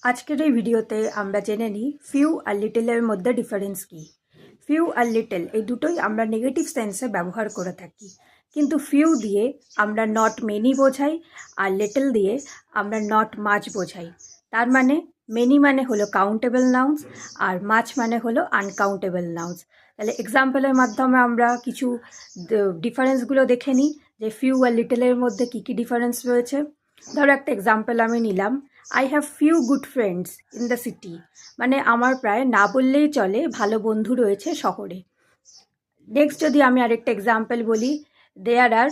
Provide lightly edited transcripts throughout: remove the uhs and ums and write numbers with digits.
আজকের এই ভিডিওতে আমরা জেনে নিই ফিউ আর লিটলের মধ্যে ডিফারেন্স কী। ফিউ আর লিটল এই দুটোই আমরা নেগেটিভ সেন্সে ব্যবহার করে থাকি, কিন্তু ফিউ দিয়ে আমরা নট মেনি বোঝাই আর লিটল দিয়ে আমরা নট মাচ বোঝাই। তার মানে মেনি মানে হলো কাউন্টেবল নাউন্স আর মাচ মানে হলো আনকাউন্টেবল নাউন্স। তাহলে এক্সাম্পলের মাধ্যমে আমরা কিছু ডিফারেন্সগুলো দেখে নিই যে ফিউ আর লিটলের মধ্যে কী কী ডিফারেন্স রয়েছে। ধরো একটা এক্সাম্পল আমি নিলাম, I have few good friends in the city, মানে আমার প্রায় না বললেই চলে ভালো বন্ধু রয়েছে শহরে। নেক্সট যদি আমি আরেকটা এক্সাম্পল বলি, দেয়ার আর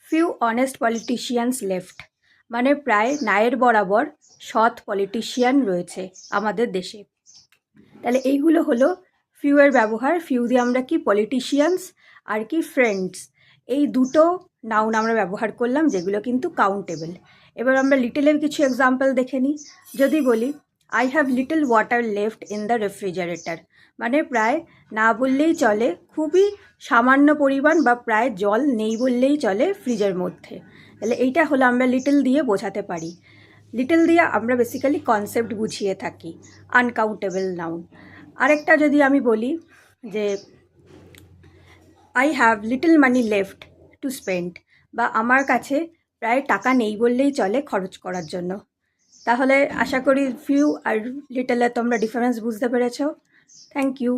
ফিউ অনেস্ট পলিটিশিয়ানস লেফট, মানে প্রায় ন্যায়ের বরাবর সৎ পলিটিশিয়ান রয়েছে আমাদের দেশে। তাহলে এইগুলো হলো ফিউ এর ব্যবহার। ফিউ দিয়ে আমরা কি পলিটিশিয়ানস আর কি ফ্রেন্ডস, এই দুটো নাউন আমরা ব্যবহার করলাম যেগুলো কিন্তু কাউন্টেবল। এবার আমরা লিটলের কিছু এক্সাম্পল দেখে নিই। যদি বলি I have little water left in the refrigerator, মানে প্রায় না বললেই চলে, খুবই সামান্য পরিমাণ বা প্রায় জল নেই বললেই চলে ফ্রিজের মধ্যে। তাহলে এইটা হলো আমরা লিটল দিয়ে বোঝাতে পারি। লিটল দিয়ে আমরা বেসিক্যালি কনসেপ্ট বুঝিয়ে থাকি, আনকাউন্টেবল নাউন। আরেকটা যদি আমি বলি যে I have little money left to spend, বা আমার কাছে প্রায় টাকা নেই বললেই চলে খরচ করার জন্য। তাহলে আশা করি ফিউ আর লিটলে তোমরা ডিফারেন্স বুঝতে পেরেছো। Thank you.